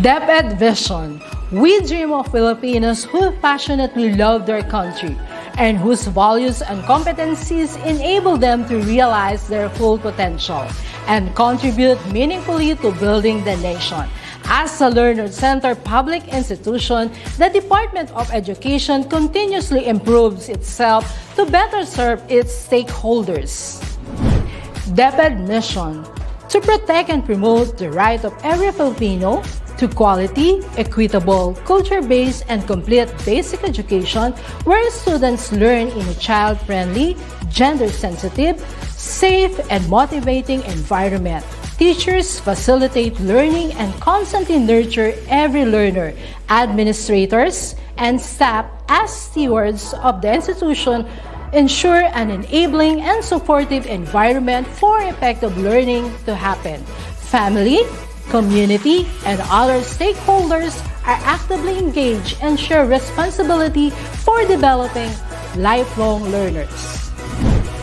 DepEd Vision. We dream of Filipinos who passionately love their country and whose values and competencies enable them to realize their full potential and contribute meaningfully to building the nation. As a learner-centered public institution, the Department of Education continuously improves itself to better serve its stakeholders. DepEd mission: to protect and promote the right of every Filipino to quality, equitable, culture-based, and complete basic education where students learn in a child-friendly, gender-sensitive, safe, and motivating environment. Teachers facilitate learning and constantly nurture every learner. Administrators and staff, as stewards of the institution, ensure an enabling and supportive environment for effective learning to happen. Family, community, and other stakeholders are actively engaged and share responsibility for developing lifelong learners.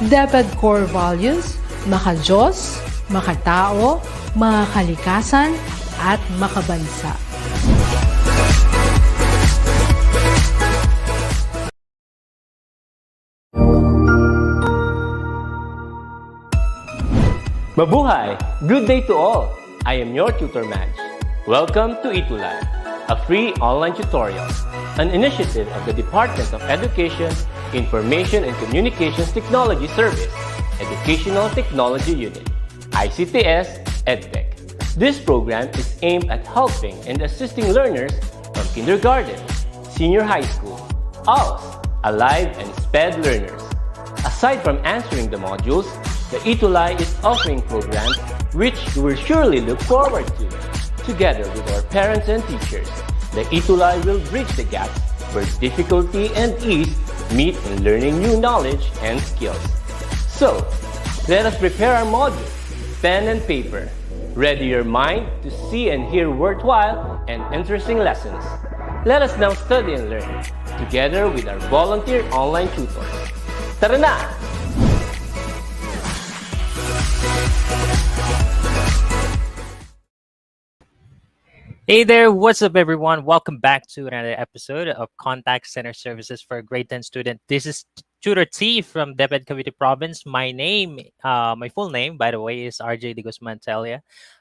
DepEd core values: maka-Diyos, makatao, makakalikasan, at makabansa. Mabuhay! Good day to all! I am your tutor Madge. Welcome to ETUlay, a free online tutorial, an initiative of the Department of Education, Information and Communications Technology Service, Educational Technology Unit, ICTS EdTech. This program is aimed at helping and assisting learners from kindergarten, senior high school, ALS, Alive, and SPED learners. Aside from answering the modules, the ETUlay is offering programs which you will surely look forward to. Together with our parents and teachers, the ETUlay will bridge the gaps where difficulty and ease meet in learning new knowledge and skills. So, let us prepare our modules, pen and paper. Ready your mind to see and hear worthwhile and interesting lessons. Let us now study and learn, together with our volunteer online tutors. Tara na! Hey there, what's up everyone? Welcome back to another episode of Contact Center Services for a Grade 10 student. This is Tutor T from DepEd Cavite Province. My full name, by the way, is RJ de Guzman Telia.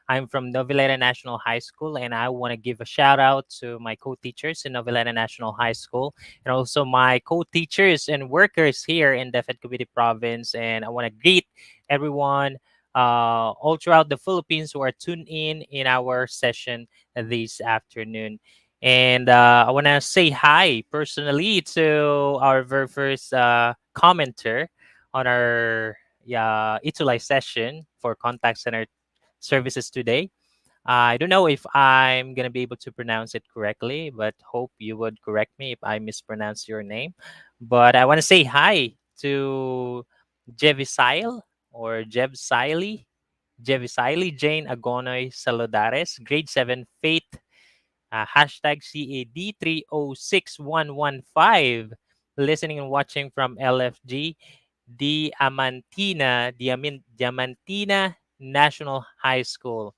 I'm from Noveleta National High School, and I want to give a shout out to my co-teachers in Noveleta National High School, and also my co-teachers and workers here in DepEd Cavite Province. And I want to greet everyone all throughout the Philippines who are tuned in our session this afternoon. And I want to say hi personally to our very first commenter on our ETUlay session for Contact Center Services today. I don't know if I'm going to be able to pronounce it correctly, but hope you would correct me if I mispronounce your name. But I want to say hi to Jevisail or Jebsaili, Jane Agonoy Saludares, grade 7 Faith, hashtag CAD306115, listening and watching from LFG, Diamantina National High School.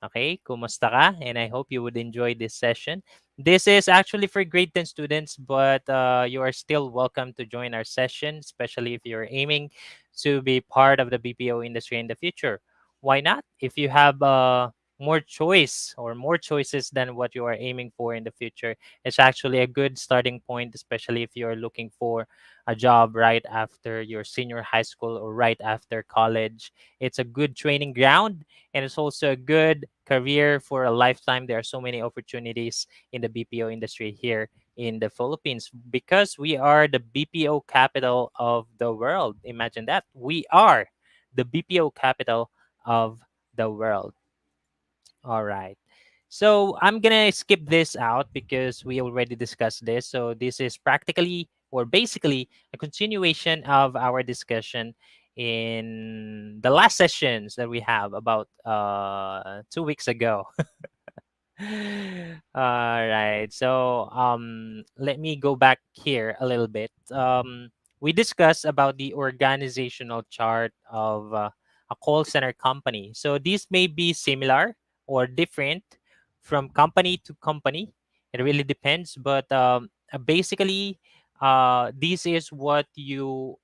Okay, kumusta ka? And I hope you would enjoy this session. This is actually for grade 10 students, but you are still welcome to join our session, especially if you're aiming to be part of the BPO industry in the future. Why not? If you have more choice or more choices than what you are aiming for in the future, it's actually a good starting point, especially if you're looking for a job right after your senior high school or right after college. It's a good training ground, and it's also a good career for a lifetime. There are so many opportunities in the BPO industry here in the Philippines because we are the BPO capital of the world. Imagine that. We are the BPO capital of the world. All right. So I'm going to skip this out because we already discussed this. So this is practically or basically a continuation of our discussion in the last sessions that we have about 2 weeks ago. All right. So let me go back here a little bit. We discussed about the organizational chart of a call center company. So these may be similar or different from company to company. It really depends, but basically, this is what you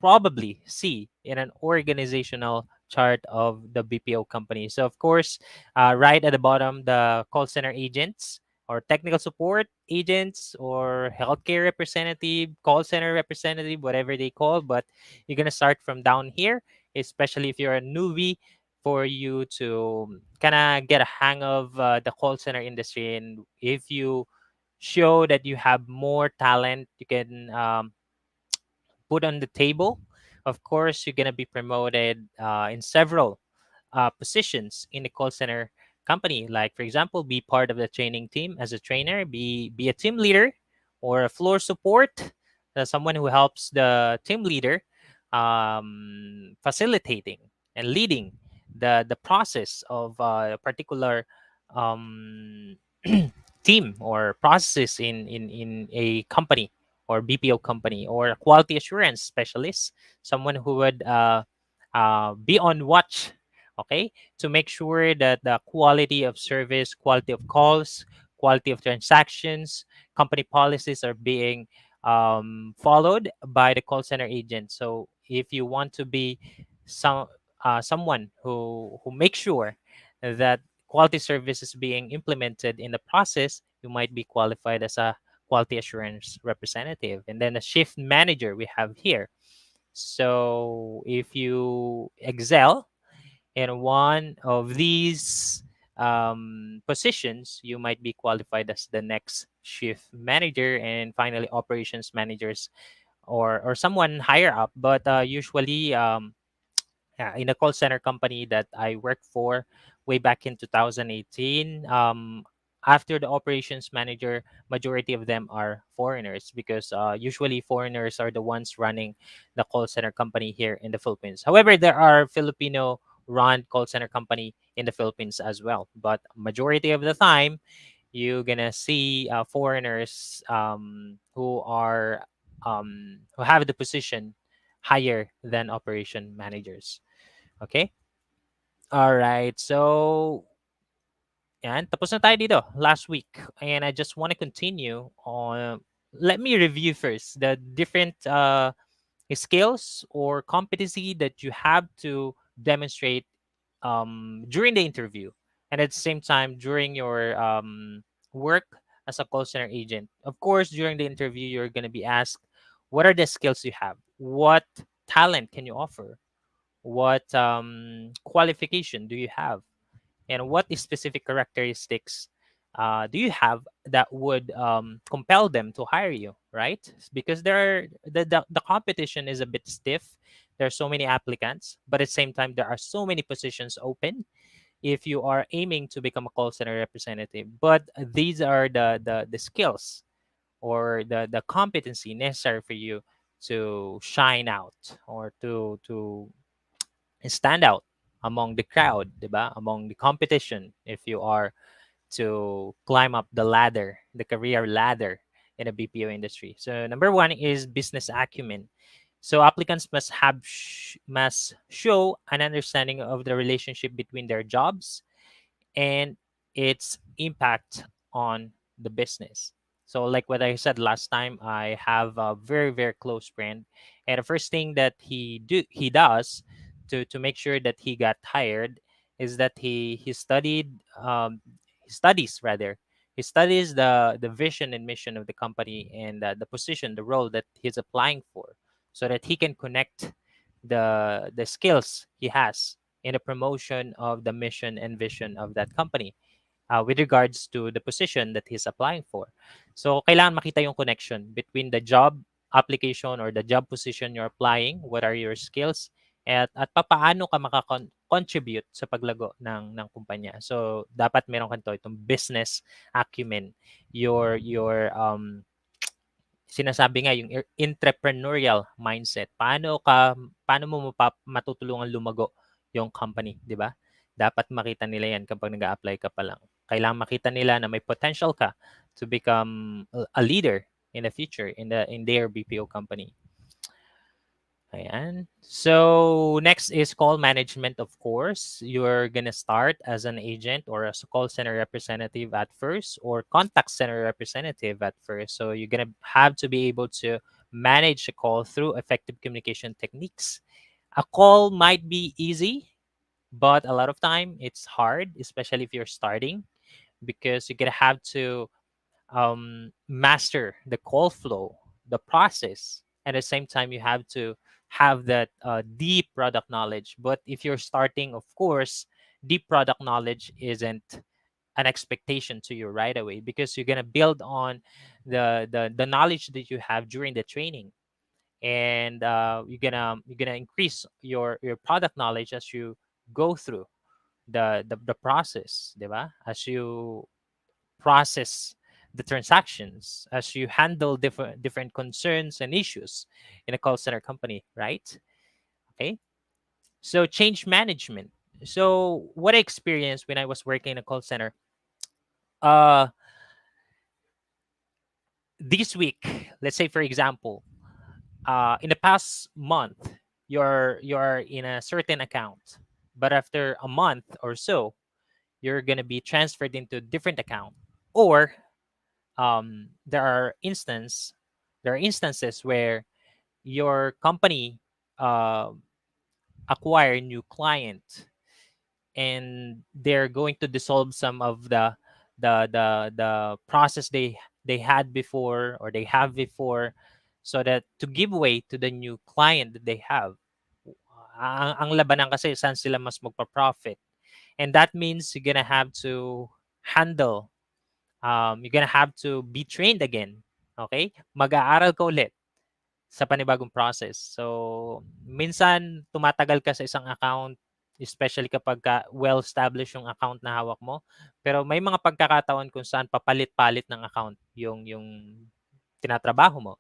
probably see in an organizational chart of the BPO company. So, of course, right at the bottom, the call center agents or technical support agents or healthcare representative, call center representative, whatever they call. But you're going to start from down here, especially if you're a newbie, for you to kind of get a hang of the call center industry. And if you show that you have more talent, you can put on the table. Of course, you're going to be promoted in several positions in the call center company. Like, for example, be part of the training team as a trainer, be a team leader or a floor support, someone who helps the team leader facilitating and leading the process of a particular um, team or processes in a company or BPO company, or a quality assurance specialist, someone who would be on watch, okay, to make sure that the quality of service, quality of calls, quality of transactions, company policies are being followed by the call center agent. So if you want to be some someone who makes sure that quality service is being implemented in the process, you might be qualified as a quality assurance representative. And then a shift manager we have here. So if you excel in one of these positions, you might be qualified as the next shift manager, and finally operations managers, or someone higher up. But usually yeah, in a call center company that I worked for way back in 2018. After the operations manager, majority of them are foreigners, because usually foreigners are the ones running the call center company here in the Philippines. However, there are Filipino run call center company in the Philippines as well, but majority of the time you're gonna see foreigners who have the position higher than operation managers. Okay? Alright. So, yan. Tapos na tayo dito last week. And I just want to continue on. Let me review first the different skills or competency that you have to demonstrate during the interview, and at the same time during your work as a call center agent. Of course, during the interview, you're going to be asked, what are the skills you have? What talent can you offer? What qualification do you have, and what specific characteristics do you have that would compel them to hire you, right? Because the competition is a bit stiff. There are so many applicants, but at the same time there are so many positions open if you are aiming to become a call center representative. But these are the skills or the competency necessary for you to shine out, or to stand out among the crowd, diba? Among the competition, if you are to climb up the ladder, the career ladder in the BPO industry. So number one is business acumen. So applicants must show an understanding of the relationship between their jobs and its impact on the business. So, like what I said last time, I have a very very close friend, and the first thing that he does to make sure that he got hired is that he studied he studies rather he studies the vision and mission of the company, and the position, the role that he's applying for, so that he can connect the skills he has in the promotion of the mission and vision of that company with regards to the position that he's applying for. So, kailangan makita yung connection between the job application or the job position you're applying, what are your skills, at papaano ka contribute sa paglago ng kumpanya. So, dapat meron ka itong business acumen, your sinasabi nga yung entrepreneurial mindset. Paano mo matutulungan lumago yung company, 'di ba? Dapat makita nila 'yan kapag nag-a-apply ka pa lang. Kailangan makita nila na may potential ka to become a leader in the future in their BPO company. Ayan. So next is call management, of course. You're gonna start as an agent or as a call center representative at first, or contact center representative at first. So you're gonna have to be able to manage a call through effective communication techniques. A call might be easy, but a lot of time it's hard, especially if you're starting, because you're gonna have to master the call flow, the process. At the same time, you have to have that deep product knowledge. But if you're starting, of course, deep product knowledge isn't an expectation to you right away, because you're gonna build on the knowledge that you have during the training, and you're gonna increase your product knowledge as you go through the process, diba? As you process the transactions, as you handle different concerns and issues in a call center company, right? Okay. So change management. So what I experienced when I was working in a call center, uh this week, let's say for example, in the past month, you're in a certain account, but after a month or so, you're going to be transferred into a different account. Or there are instances where your company uh, acquire new client, and they're going to dissolve some of the process they had before, or they have before, so that to give way to the new client that they have. Ang labanan kasi saan sila mas magpa-profit, and that means you're gonna have to handle, you're gonna have to be trained again. Okay, mag-aaral ka ulit sa panibagong process. So, minsan tumatagal ka sa isang account, especially kapag well-established yung account na hawak mo. Pero may mga pagkakataon kung saan papalit-palit ng account yung tinatrabaho mo.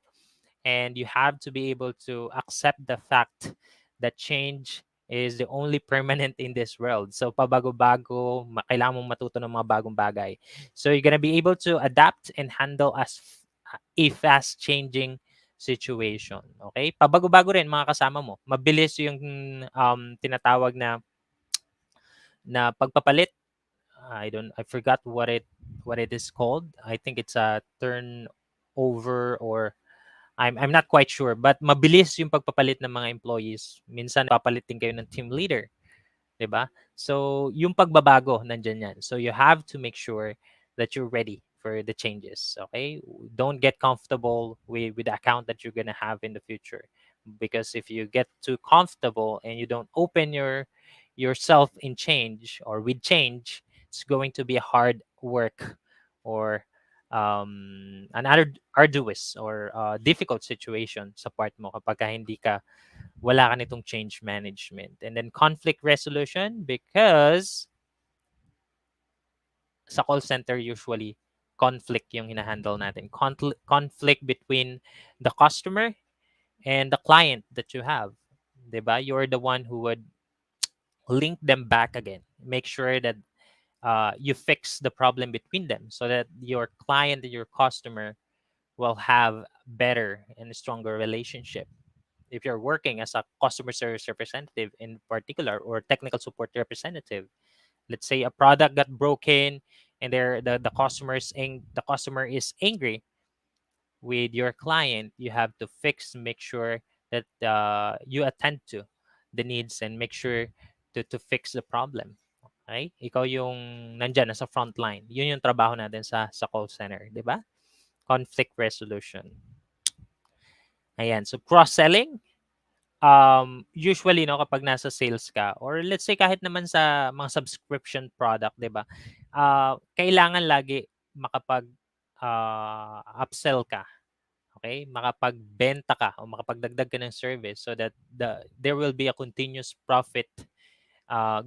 And you have to be able to accept the fact that change is the only permanent in this world. So pabago-bago, kailangan mong matuto ng mga bagong bagay. So you're gonna be able to adapt and handle a fast changing situation. Okay? Pabago-bago rin mga kasama mo. Mabilis yung tinatawag na pagpapalit. I forgot what it is called. I think it's a turnover, or I'm not quite sure, but mabilis yung pagpapalit ng mga employees. Minsan papalit din kayo ng team leader, 'di ba? So, yung pagbabago nandiyan yan. So, you have to make sure that you're ready for the changes, okay? Don't get comfortable with the account that you're going to have in the future, because if you get too comfortable and you don't open yourself in change or with change, it's going to be a hard work, or another arduous or difficult situation sa part mo kapag hindi ka wala ka nitong change management. And then conflict resolution, because sa call center usually conflict yung hinahandle natin. Conflict between the customer and the client that you have. 'Di ba? You're the one who would link them back again. Make sure that you fix the problem between them, so that your client and your customer will have better and stronger relationship. If you're working as a customer service representative in particular, or technical support representative, let's say a product got broken, and the customer is angry with your client, you have to make sure that you attend to the needs and make sure to fix the problem. Okay? Ikaw yung nandyan, nasa front line. Yun yung trabaho natin sa call center, di ba? Conflict resolution. Ayan. So, cross-selling. Usually, no, kapag nasa sales ka, or let's say kahit naman sa mga subscription product, di ba? Kailangan lagi makapag upsell ka. Okay? Makapagbenta ka o makapagdagdag ka ng service, so that there will be a continuous profit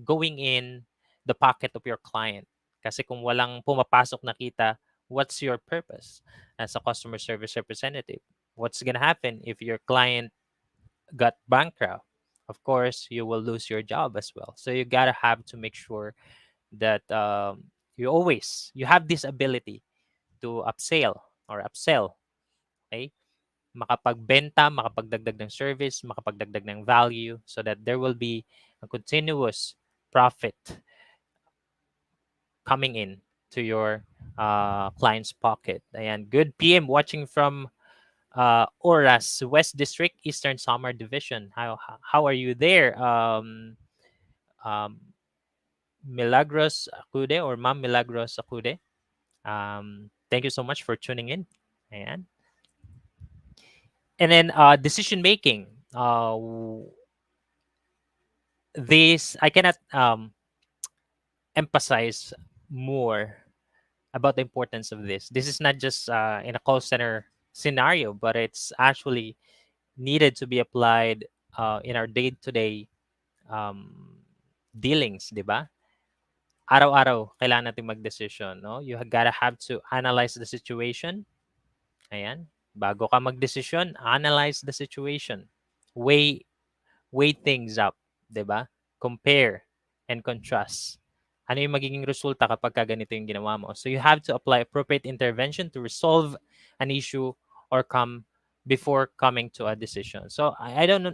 going in the pocket of your client. Kasi kung walang pumapasok na kita, what's your purpose as a customer service representative? What's gonna happen if your client got bankrupt? Of course, you will lose your job as well. So you gotta have to make sure that you have this ability to upsell or upsell. Okay. makapagbenta, makapagdagdag ng service, makapagdagdag ng value so that there will be a continuous profit coming in to your client's pocket. Ayan, good PM watching from Oras, West District, Eastern Samar Division. How are you there? Um, Milagros Acude or Ma'am Milagros Acude. Thank you so much for tuning in. Ayan. And then decision making. This I cannot emphasize more about the importance of this. This is not just in a call center scenario, but it's actually needed to be applied in our day-to-day um, dealings, di ba? Araw-araw, kailangan natin mag-decision, no? You gotta have to analyze the situation. Ayan. Bago ka mag-decision, analyze the situation. Weigh things up, 'di ba? Compare and contrast. Ano yung magiging resulta kapag ganito yung ginawa mo? So you have to apply appropriate intervention to resolve an issue or come before coming to a decision. So I'm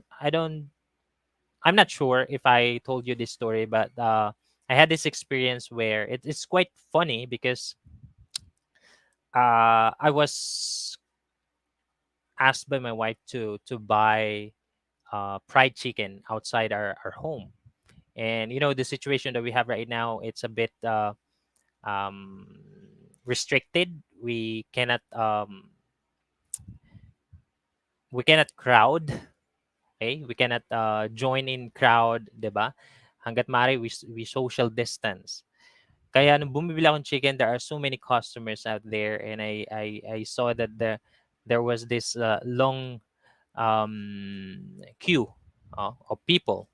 not sure if I told you this story, but I had this experience where it's quite funny because I was asked by my wife to buy fried chicken outside our home. And you know the situation that we have right now, it's a bit um, restricted. We cannot crowd. Okay, we cannot join in crowd, 'di ba? Hangga't maaari we social distance. Kaya nung bumibili akong chicken, there are so many customers out there, and I saw that there was this long queue of people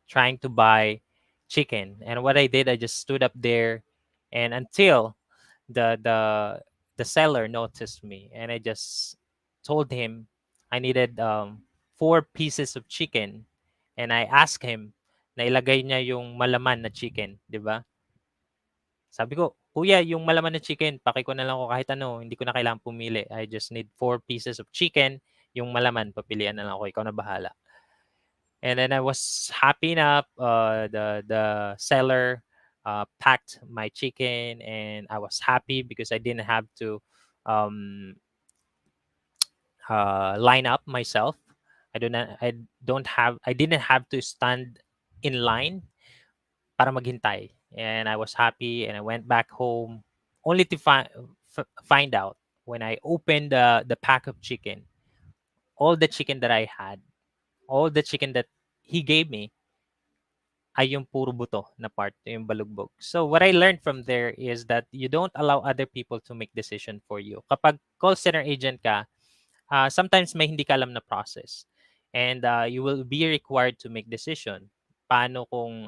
trying to buy chicken. And what I did, I just stood up there, and until the the the seller noticed me, and I just told him I needed 4 pieces of chicken, and I asked him na ilagay niya yung malaman na chicken, 'di ba? Sabi ko, "Kuya, yung malaman na chicken, paki ko na lang ako kahit ano, hindi ko na kailangan pumili. I just need 4 pieces of chicken, yung malaman papilian na lang ako, ikaw na bahala." And then I was happy enough. The seller packed my chicken, and I was happy because I didn't have to um, line up myself. I didn't have to stand in line para maghintay. And I was happy, and I went back home only to find out when I opened the pack of chicken, all the chicken that I had, all the chicken that he gave me ay yung puro buto na part, yung balugbog. So what I learned from there is that you don't allow other people to make decision for you. Kapag call center agent ka, sometimes may hindi ka alam na process. And you will be required to make decision. Paano kung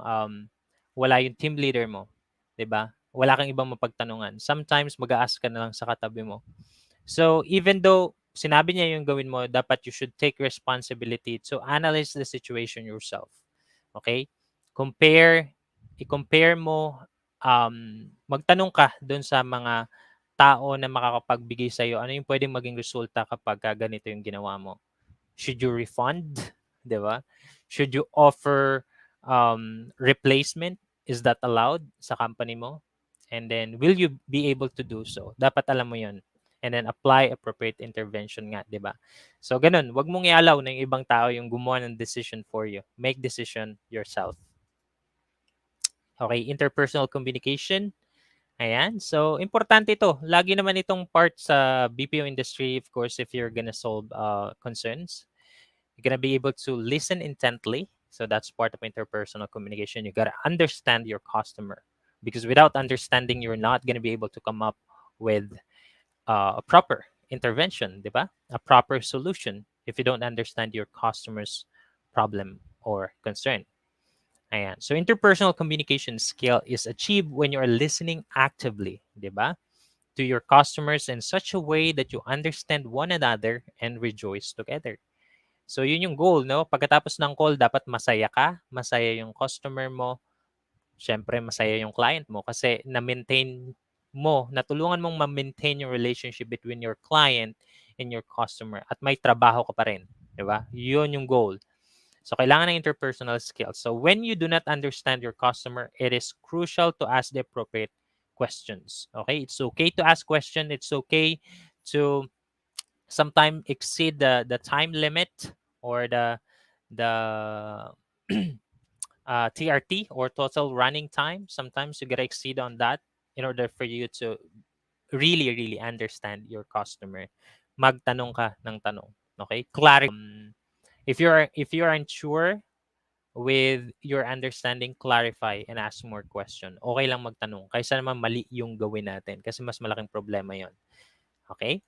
wala yung team leader mo? 'Di ba? Wala kang ibang mapagtanungan. Sometimes mag-a-ask ka na lang sa katabi mo. So even though sinabi niya yung gawin mo, dapat you should take responsibility to analyze the situation yourself. Okay? I-compare mo, magtanong ka doon sa mga tao na makakapagbigay sa'yo, ano yung pwedeng maging resulta kapag ganito yung ginawa mo. Should you refund? 'Di ba? Should you offer replacement? Is that allowed sa company mo? And then, will you be able to do so? Dapat alam mo yun. And then, apply appropriate intervention nga, 'di ba? So, ganun. Wag mong i-allow na yung ibang tao yung gumawa ng decision for you. Make decision yourself. Okay, interpersonal communication. Ayan. So, importante ito. Lagi naman itong part sa BPO industry, of course, if you're gonna solve concerns. You're gonna be able to listen intently. So that's part of interpersonal communication. You gotta understand your customer, because without understanding, you're not gonna be able to come up with a proper intervention, di ba? A proper solution if you don't understand your customer's problem or concern. Ayan. So interpersonal communication skill is achieved when you are listening actively, di ba? To your customers in such a way that you understand one another and rejoice together. So yun yung goal, no? Pagkatapos ng call, dapat masaya ka, masaya yung customer mo, syempre masaya yung client mo kasi natulungan mong ma-maintain yung relationship between your client in your customer at may trabaho ka pa rin, 'di ba? 'Yun yung goal. So kailangan ng interpersonal skills. So when you do not understand your customer, it is crucial to ask the appropriate questions. Okay? It's okay to ask questions. It's okay to sometimes exceed the time limit or the TRT or total running time. Sometimes you gotta exceed on that in order for you to really understand your customer. Magtanong ka ng tanong. Okay? If you're unsure with your understanding, clarify and ask more question. Okay lang magtanong. Kaysa naman mali yung gawin natin kasi mas malaking problema yon. Okay?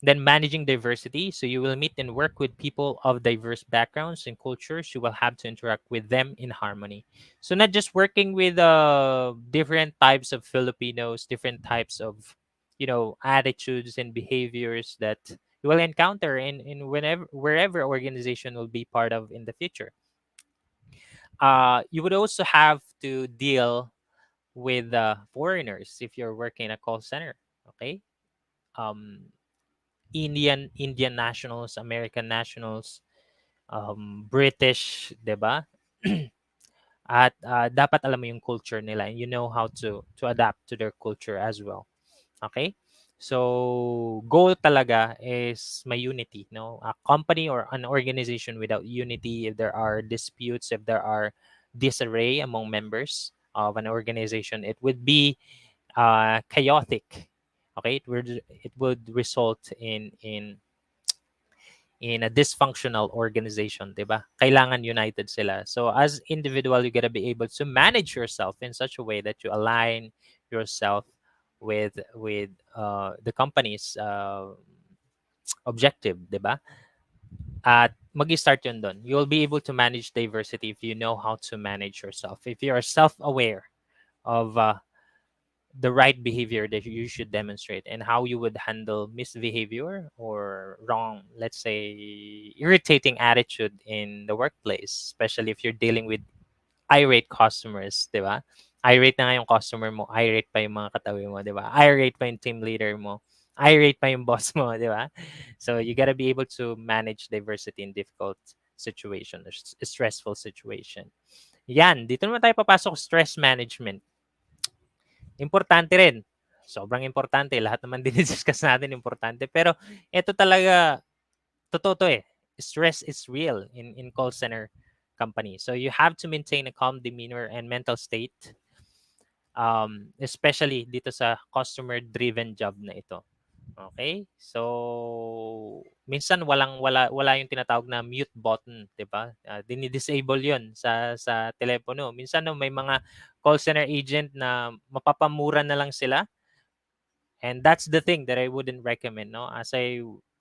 Then managing diversity. So you will meet and work with people of diverse backgrounds and cultures. You will have to interact with them in harmony. So not just working with different types of Filipinos, different types of attitudes and behaviors that you will encounter in wherever organization will be part of in the future. You would also have to deal with foreigners if you're working in a call center. Okay. Um, Indian nationals, American nationals, British, 'di ba? At dapat alam mo yung culture nila and you know how to adapt to their culture as well. Okay? So, goal talaga is may unity, no? A company or an organization without unity, if there are disputes, if there are disarray among members of an organization, it would be chaotic. Okay? It would result in a dysfunctional organization, 'di ba? Kailangan united sila. So as individual, you gotta be able to manage yourself in such a way that you align yourself with the company's objective, 'di ba? At magi-start yun doon. You'll be able to manage diversity if you know how to manage yourself. If you are self-aware of the right behavior that you should demonstrate and how you would handle misbehavior or wrong, let's say, irritating attitude in the workplace, especially if you're dealing with irate customers, di ba? Irate na nga yung customer mo, irate pa yung mga katabi mo, di ba? Irate pa yung team leader mo, irate pa yung boss mo, di ba? So you gotta be able to manage diversity in difficult situation or stressful situation. Yan, dito naman tayo papasok stress management. Importante rin. Sobrang importante. Lahat naman dinidiscuss natin importante. Pero ito talaga, totoo to eh. Stress is real in call center company. So you have to maintain a calm demeanor and mental state. Especially dito sa customer-driven job na ito. Okay? So, minsan wala yung tinatawag na mute button, 'di ba? Dinidisable 'yon sa telepono. Minsan no, may mga call center agent na mapapamura na lang sila. And that's the thing that I wouldn't recommend, no?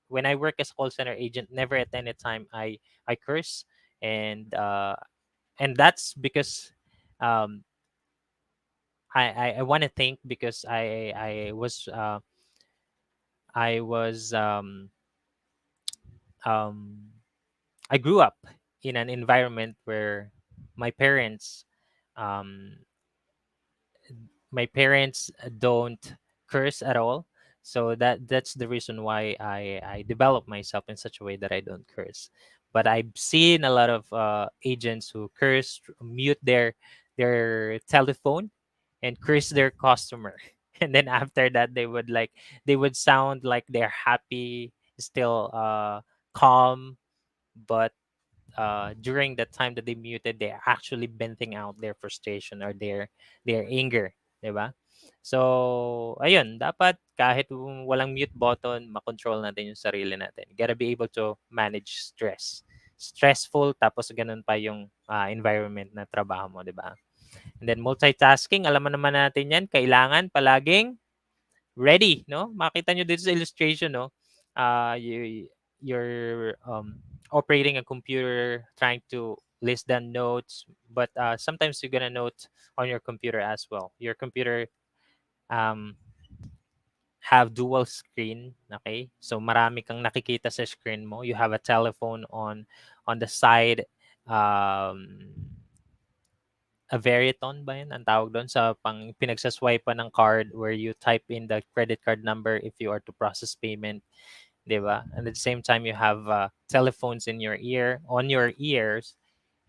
When I work as a call center agent, never at any time I curse and that's because um I want to think because I was um I grew up in an environment where my parents um my parents don't curse at all. So that's the reason why I develop myself in such a way that I don't curse. But I've seen a lot of agents who curse, mute their telephone, and curse their customer. And then after that, they would sound like they're happy, still calm, but during the time that they muted, they're actually venting out their frustration or their anger, 'di ba? So, ayun, dapat kahit walang mute button, makontrol natin yung sarili natin. Gotta be able to manage stress. Stressful, tapos ganun pa yung environment na trabaho mo, 'di ba? And then multitasking, alam mo naman natin yan, kailangan palaging ready, no? Makita nyo dito sa illustration, no? You're operating a computer, trying to list down notes, but sometimes you're gonna note on your computer as well. Your computer um, have dual screen, okay? So marami kang nakikita sa screen mo. You have a telephone on the side. A Veriton ba yun ang tawag doon sa pinagsaswipe ng card where you type in the credit card number if you are to process payment. diba? And at the same time, you have telephones in your ear, on your ears,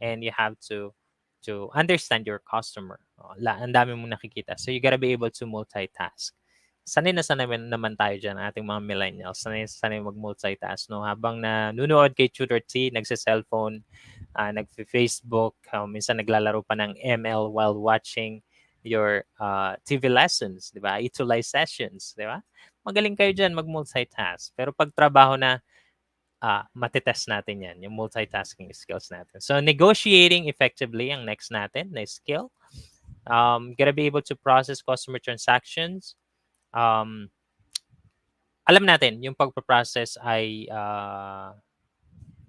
and you have to understand your customer. Ang dami mong nakikita. So you gotta be able to multitask. Sanay na sanay naman tayo dyan, ating mga millennials. Sanay na sanay mag-multitask, no? Habang nanunood kay Tutor T, nagsa-cellphone, nag-Facebook, minsan naglalaro pa ng ML while watching your TV lessons, di ba? ETUlay sessions, di ba? Magaling kayo dyan mag-multitask. Pero pag trabaho na, matitest natin yan, yung multitasking skills natin. So, negotiating effectively ang next natin na skill. Gotta be able to process customer transactions. Alam natin, yung pagpaprocess ay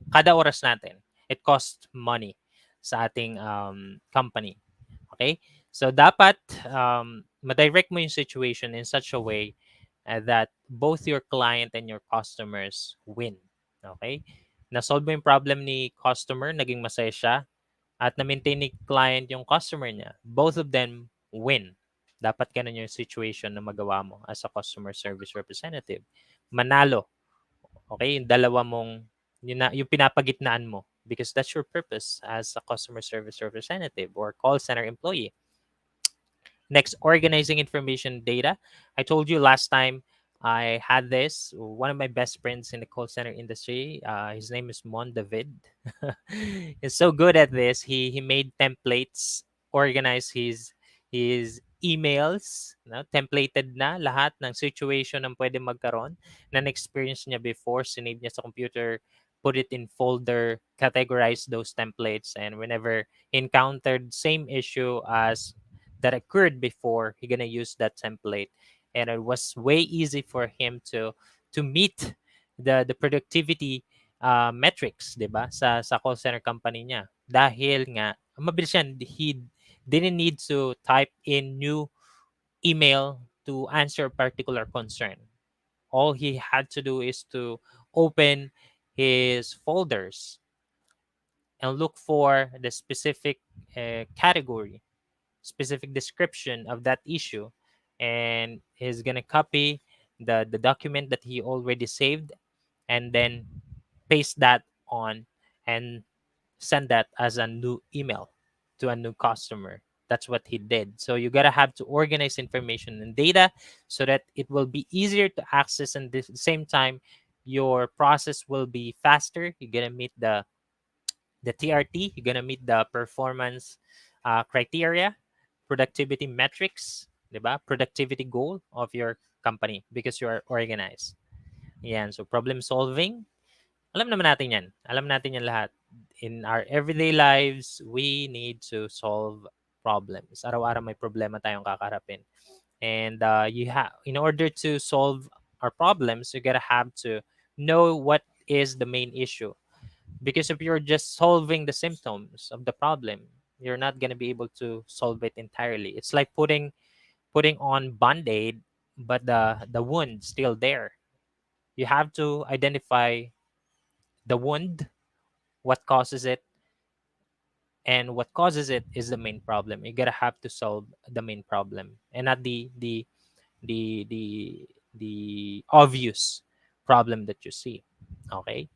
kada oras natin. It costs money sa ating company. Okay? So, dapat ma-direct mo yung situation in such a way that both your client and your customers win. Okay? Na-solve mo yung problem ni customer, naging masaya siya, at na-maintain ni client yung customer niya. Both of them win. Dapat ganun yung situation na magawa mo as a customer service representative. Manalo. Okay? Yung dalawa mong, yung pinapagitnaan mo because that's your purpose as a customer service representative or call center employee. Next, organizing information data. I told you last time I had this. One of my best friends in the call center industry, his name is Mon David. He's so good at this. He made templates, organized his emails, no? Templated na lahat ng situation na pwede magkaroon na experience niya before, sinave niya sa computer, put it in folder, categorize those templates, and whenever he encountered same issue as that occurred before, he gonna use that template, and it was way easy for him to meet the productivity metrics, 'di ba? Sa call center company niya. Dahil nga mabilis yan, he didn't need to type in new email to answer a particular concern. All he had to do is to open his folders and look for the specific category, specific description of that issue, and he's gonna copy the document that he already saved and then paste that on and send that as a new email to a new customer. That's what he did. So you gotta have to organize information and data so that it will be easier to access, and at the same time your process will be faster. You're gonna meet the TRT, you're gonna meet the performance criteria, productivity metrics, diba? Productivity goal of your company because you are organized. Yan. So problem solving, alam naman natin yan. Alam natin yan lahat. In our everyday lives, we need to solve problems. Araw-araw may problema tayong kakaharapin. And in order to solve our problems, you gotta have to know what is the main issue. Because if you're just solving the symptoms of the problem, you're not gonna be able to solve it entirely. It's like putting on band-aid, but the wound still there. You have to identify the wound, what causes it, and what causes it is the main problem. You gotta have to solve the main problem and not the the obvious problem that you see. Okay.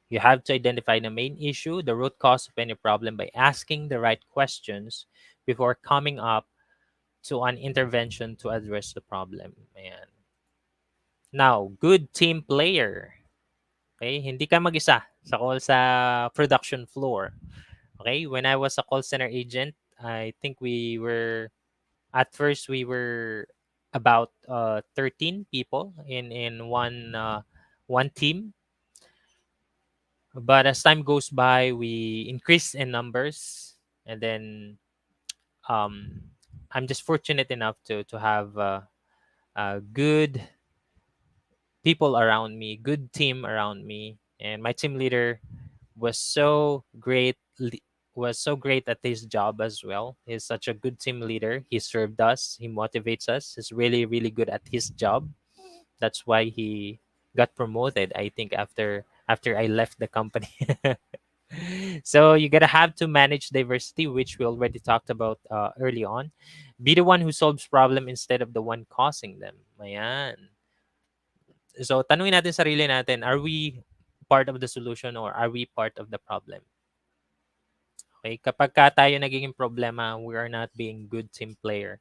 You have to identify the main issue, the root cause of any problem by asking the right questions before coming up to an intervention to address the problem. Ayan. Now, good team player. Okay, hindi ka mag-isa sa production floor. Okay, when I was a call center agent, I think at first we were about 13 people in one team. But as time goes by, we increase in numbers, and then I'm just fortunate enough to have good people around me, good team around me, and my team leader was so great. Was so great at his job as well. He's such a good team leader. He served us. He motivates us. He's really really good at his job. That's why he got promoted. I think after I left the company. So you gotta have to manage diversity, which we already talked about early on. Be the one who solves problem instead of the one causing them. Ayan. So tanungin natin sarili natin, are we part of the solution or are we part of the problem? Okay? Kapag ka tayo nagiging problema, we are not being good team player.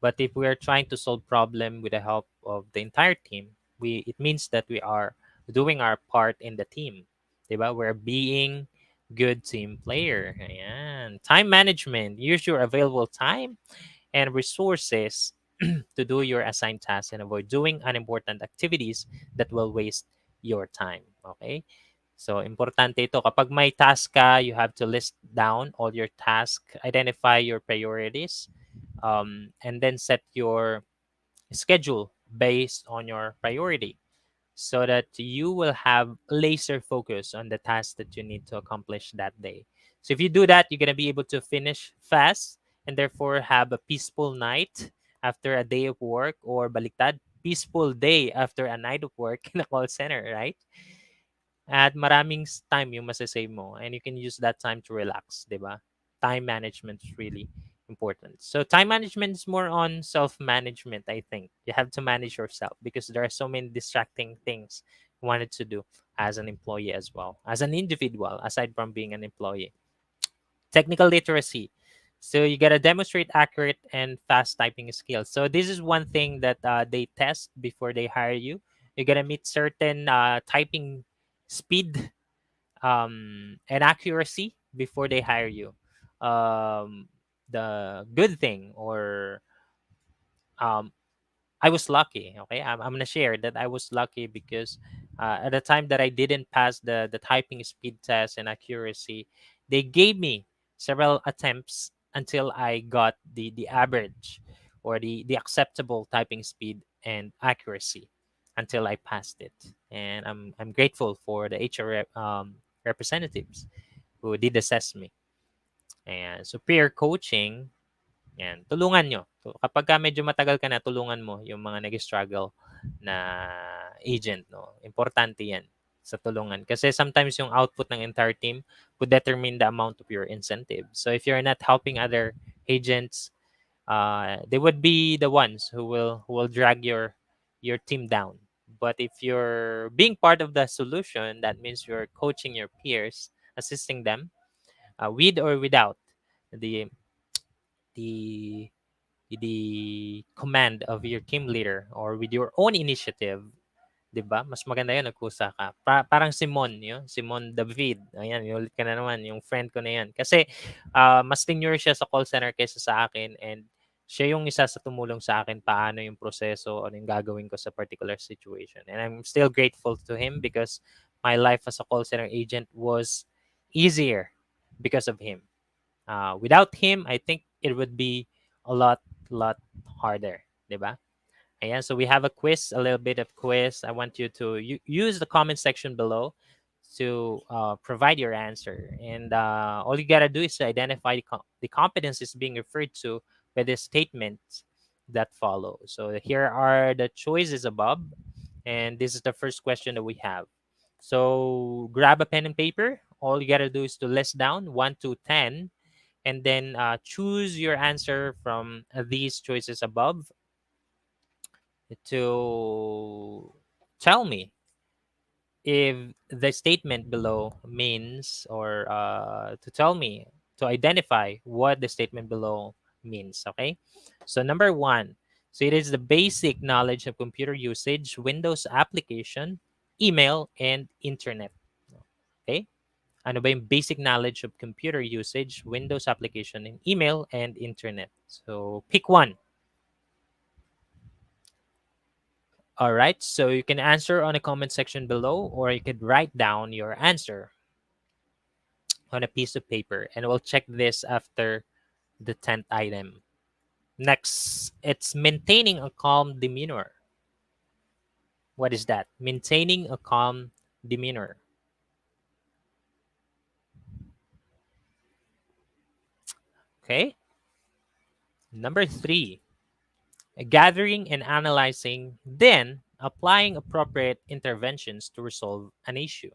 But if we are trying to solve problem with the help of the entire team, it means that we are doing our part in the team. Diba? We're being good team player. Ayan. Time management. Use your available time and resources to do your assigned tasks and avoid doing unimportant activities that will waste your time. Okay? So, importante ito. Kapag may task ka, you have to list down all your tasks, identify your priorities, and then set your schedule based on your priority so that you will have laser focus on the task that you need to accomplish that day. So if you do that, you're going to be able to finish fast and therefore have a peaceful night after a day of work, or baliktad, peaceful day after a night of work in a call center, right? At maraming time yung masasave mo and you can use that time to relax, di ba? Time management is really important. So time management is more on self-management, I think. You have to manage yourself because there are so many distracting things you wanted to do as an employee as well, as an individual, aside from being an employee. Technical literacy. So you gotta demonstrate accurate and fast typing skills. So this is one thing that they test before they hire you. You gotta meet certain typing speed and accuracy before they hire you. Um, the good thing, or um, I was lucky. Okay, I'm gonna share that I was lucky because at the time that I didn't pass the typing speed test and accuracy, they gave me several attempts until I got the average or the acceptable typing speed and accuracy until I passed it. And I'm grateful for the representatives who did assess me. And so peer coaching, yan, tulungan nyo. Kapag ka medyo matagal ka na, tulungan mo yung mga nag-struggle na agent, no? Importante yan sa tulungan. Kasi sometimes yung output ng entire team would determine the amount of your incentive. So if you're not helping other agents, they would be the ones who will drag your team down. But if you're being part of the solution, that means you're coaching your peers, assisting them, with or without the the the command of your team leader or with your own initiative, 'di ba? Mas maganda 'yun nagkusa ka. Parang Simon, 'yun, Simon David. Ayan, ulit ka na naman, yung friend ko na 'yan. Kasi mas senior siya sa call center kaysa sa akin, and siya yung isa sa tumulong sa akin paano yung proseso, ano yung gagawin ko sa particular situation. And I'm still grateful to him because my life as a call center agent was easier because of him. Without him, I think it would be a lot harder, 'di ba? Ayan, so we have a quiz, a little bit of quiz. I want you to use the comment section below to provide your answer. And all you gotta do is to identify the competencies being referred to by the statements that follow. So here are the choices above, and this is the first question that we have. So grab a pen and paper. All you gotta do is to list down 1 to 10, and then choose your answer from these choices above to tell me if the statement below means, or to tell me, to identify what the statement below means. Okay, so number one, so it is the basic knowledge of computer usage, Windows application, email, and internet. Okay, ano ba yung basic knowledge of computer usage, Windows application, and email, and internet? So pick one. All right, so you can answer on the comment section below, or you could write down your answer on a piece of paper, and we'll check this after the 10th item. Next, it's maintaining a calm demeanor. What is that? Maintaining a calm demeanor. Okay. Number three, gathering and analyzing, then applying appropriate interventions to resolve an issue.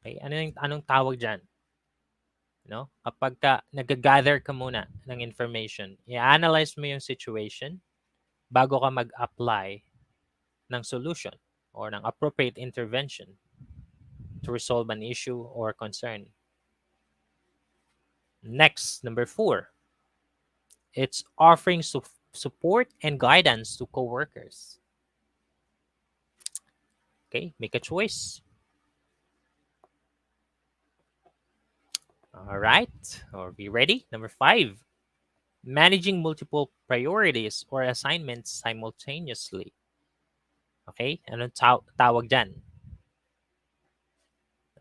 Okay, anong tawag dyan? No? Kapag nag-gather ka muna ng information, i-analyze mo yung situation bago ka mag-apply ng solution or ng appropriate intervention to resolve an issue or concern. Next, number 4, it's offering support and guidance to coworkers. Okay, make a choice. All right, are we ready? Number 5, managing multiple priorities or assignments simultaneously. Okay, anong tawag dyan?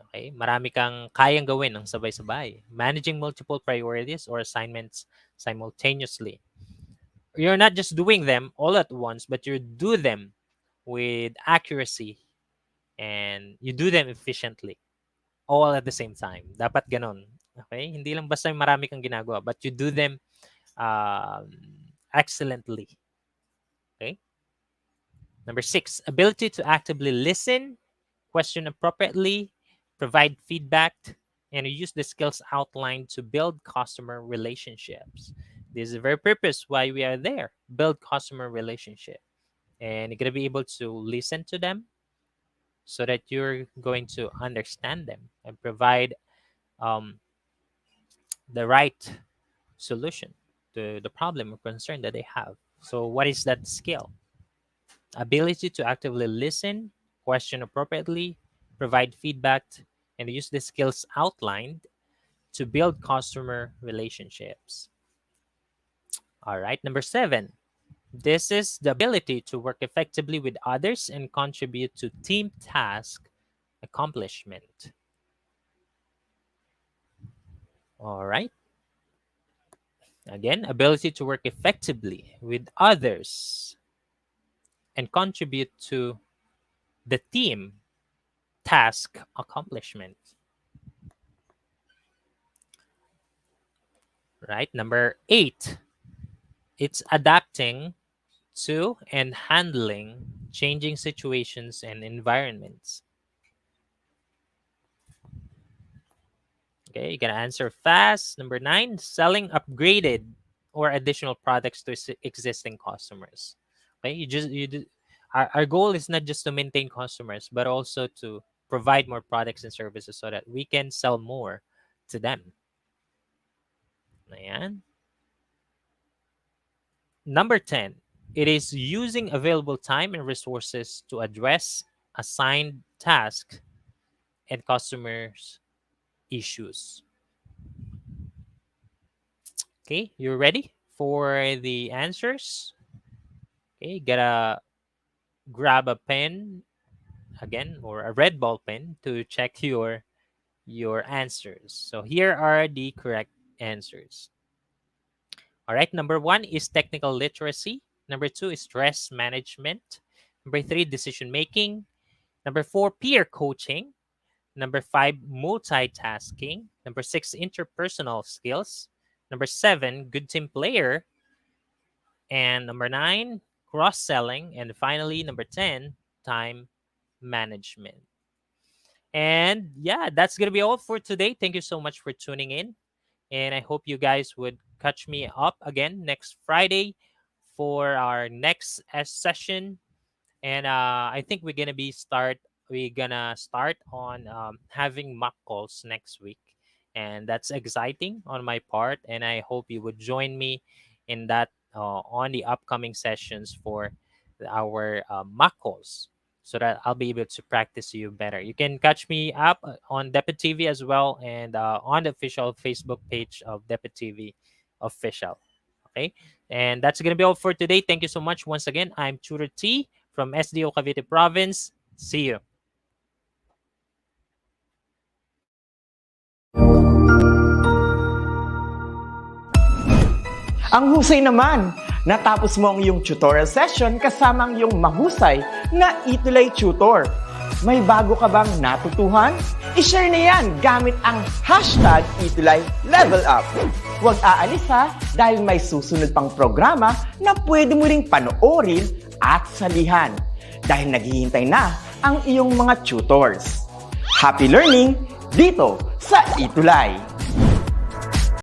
Okay, marami kang kayang gawin ng sabay-sabay. Managing multiple priorities or assignments simultaneously. You're not just doing them all at once, but you do them with accuracy and you do them efficiently all at the same time. Dapat ganon. Okay? Hindi lang basta marami kang ginagawa, but you do them excellently. Okay? Number 6, ability to actively listen, question appropriately, provide feedback, and use the skills outlined to build customer relationships. This is the very purpose why we are there. Build customer relationship. And you're going to be able to listen to them so that you're going to understand them and provide the right solution to the problem or concern that they have. So what is that skill? Ability to actively listen, question appropriately, provide feedback, and use the skills outlined to build customer relationships. All right, number 7. This is the ability to work effectively with others and contribute to team task accomplishment. All right. Again, ability to work effectively with others and contribute to the team task accomplishment. Right. Number 8. It's adapting to and handling changing situations and environments. Okay, you gotta answer fast. Number 9, selling upgraded or additional products to existing customers. Okay, our goal is not just to maintain customers, but also to provide more products and services so that we can sell more to them. Ayan. Number 10, it is using available time and resources to address assigned tasks and customers' issues. Okay, you ready for the answers? Okay, gotta grab a pen again or a red ball pen to check your answers. So here are the correct answers. All right, number 1 is technical literacy. Number 2 is stress management. Number 3, decision making. Number 4, peer coaching. Number 5, multitasking. Number 6, interpersonal skills. Number 7, good team player. And number 9, cross-selling. And finally, number 10, time management. And yeah, that's going to be all for today. Thank you so much for tuning in. And I hope you guys would catch me up again next Friday for our next session. And I think we're gonna start on having mock calls next week, and that's exciting on my part. And I hope you would join me in that on the upcoming sessions for our mock calls, so that I'll be able to practice you better. You can catch me up on DepEd TV as well, and on the official Facebook page of DepEd TV official. Okay, and that's gonna be all for today. Thank you so much once again. I'm Tutor T from SDO Cavite Province. See you. Ang husay naman! Natapos mo ang iyong tutorial session kasama ang iyong mahusay na ETUlay tutor. May bago ka bang natutuhan? I-share na yan gamit ang hashtag ETUlay LevelUp. Huwag aalis ha, dahil may susunod pang programa na pwede mo ring panoorin at salihan. Dahil naghihintay na ang iyong mga tutors. Happy learning dito sa ETUlay!